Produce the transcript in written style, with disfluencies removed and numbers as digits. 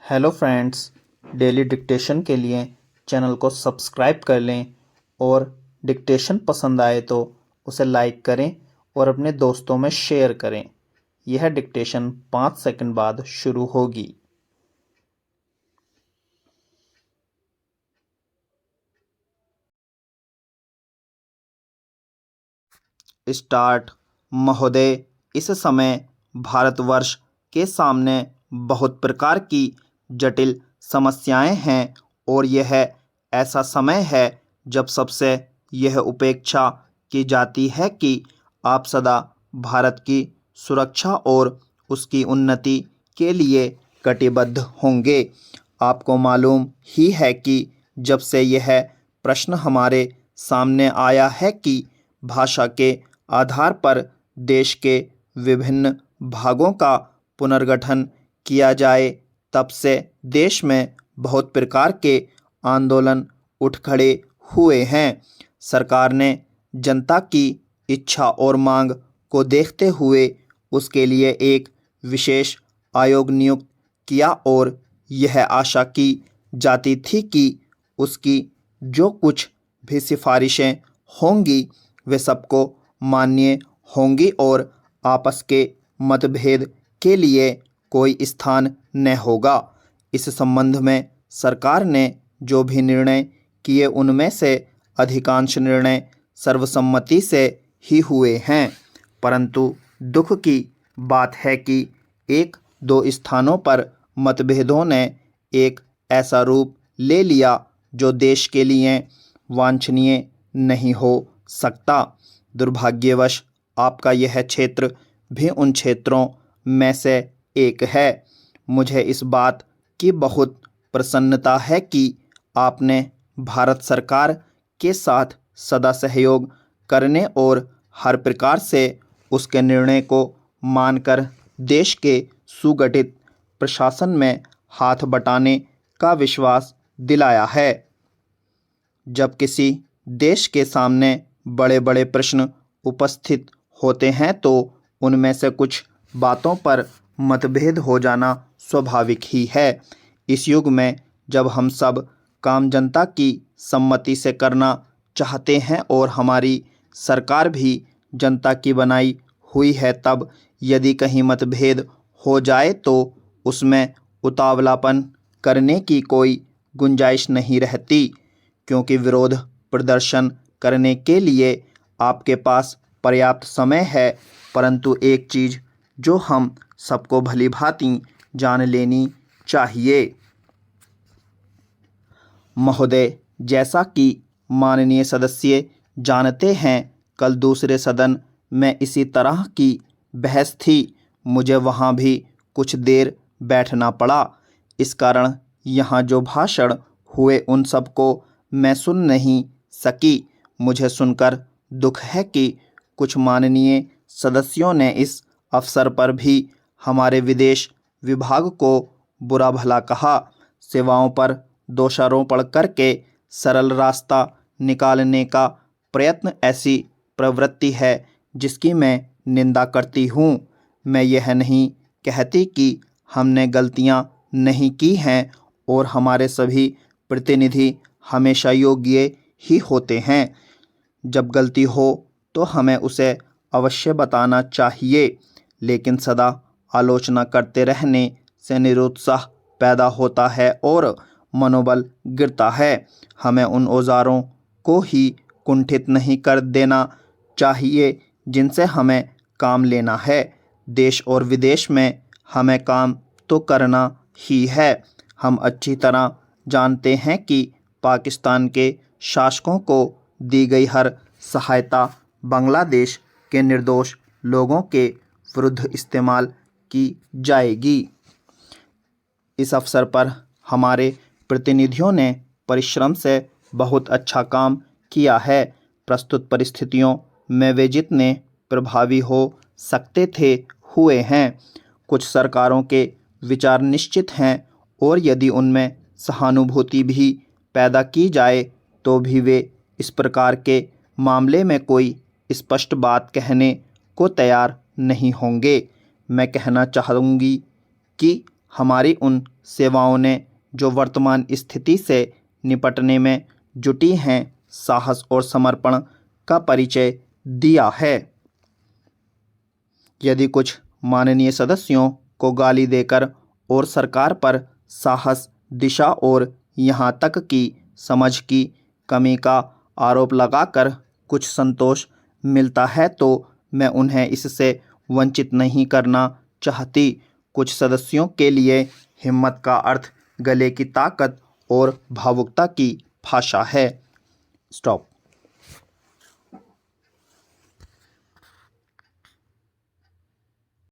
Hello friends, daily dictation के लिए channel को सब्सक्राइब कर लें और डिक्टेशन पसंद आए तो उसे लाइक करें और अपने दोस्तों में शेयर करें। यह डिक्टेशन 5 सेकंड बाद शुरू होगी। स्टार्ट। महोदय, इस समय भारतवर्ष के सामने बहुत प्रकार की जटिल समस्याएं हैं और यह ऐसा समय है जब सबसे यह उपेक्षा की जाती है कि आप सदा भारत की सुरक्षा और उसकी उन्नति के लिए कटिबद्ध होंगे। आपको मालूम ही है कि जब से यह प्रश्न हमारे सामने आया है कि भाषा के आधार पर देश के विभिन्न भागों का पुनर्गठन किया जाए, तब से देश में बहुत प्रकार के आंदोलन उठ खड़े हुए हैं। सरकार ने जनता की इच्छा और मांग को देखते हुए उसके लिए एक विशेष आयोग नियुक्त किया और यह आशा की जाती थी कि उसकी जो कुछ भी सिफारिशें होंगी वे सबको मान्य होंगी और आपस के मतभेद के लिए कोई स्थान न होगा। इस संबंध में सरकार ने जो भी निर्णय किए उनमें से अधिकांश निर्णय सर्वसम्मति से ही हुए हैं, परंतु दुख की बात है कि एक दो स्थानों पर मतभेदों ने एक ऐसा रूप ले लिया जो देश के लिए वांछनीय नहीं हो सकता। दुर्भाग्यवश आपका यह क्षेत्र भी उन क्षेत्रों में से एक है। मुझे इस बात की बहुत प्रसन्नता है कि आपने भारत सरकार के साथ सदा सहयोग करने और हर प्रकार से उसके निर्णय को मानकर देश के सुगठित प्रशासन में हाथ बटाने का विश्वास दिलाया है। जब किसी देश के सामने बड़े बड़े प्रश्न उपस्थित होते हैं तो उनमें से कुछ बातों पर मतभेद हो जाना स्वाभाविक ही है। इस युग में जब हम सब काम जनता की सम्मति से करना चाहते हैं और हमारी सरकार भी जनता की बनाई हुई है, तब यदि कहीं मतभेद हो जाए तो उसमें उतावलापन करने की कोई गुंजाइश नहीं रहती, क्योंकि विरोध प्रदर्शन करने के लिए आपके पास पर्याप्त समय है। परंतु एक चीज़ जो हम सबको भली भांति जान लेनी चाहिए। महोदय, जैसा कि माननीय सदस्य जानते हैं, कल दूसरे सदन में इसी तरह की बहस थी। मुझे वहाँ भी कुछ देर बैठना पड़ा। इस कारण यहाँ जो भाषण हुए उन सबको मैं सुन नहीं सकी। मुझे सुनकर दुख है कि कुछ माननीय सदस्यों ने इस अवसर पर भी हमारे विदेश विभाग को बुरा भला कहा। सेवाओं पर दोषारोपण करके सरल रास्ता निकालने का प्रयत्न ऐसी प्रवृत्ति है जिसकी मैं निंदा करती हूँ। मैं यह नहीं कहती कि हमने गलतियाँ नहीं की हैं और हमारे सभी प्रतिनिधि हमेशा योग्य ही होते हैं। जब गलती हो तो हमें उसे अवश्य बताना चाहिए, लेकिन सदा आलोचना करते रहने से निरुत्साह पैदा होता है और मनोबल गिरता है। हमें उन औजारों को ही कुंठित नहीं कर देना चाहिए जिनसे हमें काम लेना है। देश और विदेश में हमें काम तो करना ही है। हम अच्छी तरह जानते हैं कि पाकिस्तान के शासकों को दी गई हर सहायता बांग्लादेश के निर्दोष लोगों के विरुद्ध इस्तेमाल की जाएगी। इस अवसर पर हमारे प्रतिनिधियों ने परिश्रम से बहुत अच्छा काम किया है। प्रस्तुत परिस्थितियों में वे जितने प्रभावी हो सकते थे हुए हैं। कुछ सरकारों के विचार निश्चित हैं और यदि उनमें सहानुभूति भी पैदा की जाए तो भी वे इस प्रकार के मामले में कोई स्पष्ट बात कहने को तैयार नहीं होंगे। मैं कहना चाहूँगी कि हमारी उन सेवाओं ने जो वर्तमान स्थिति से निपटने में जुटी हैं साहस और समर्पण का परिचय दिया है। यदि कुछ माननीय सदस्यों को गाली देकर और सरकार पर साहस, दिशा और यहाँ तक कि समझ की कमी का आरोप लगाकर कुछ संतोष मिलता है तो मैं उन्हें इससे वंचित नहीं करना चाहती। कुछ सदस्यों के लिए हिम्मत का अर्थ गले की ताकत और भावुकता की भाषा है। स्टॉप।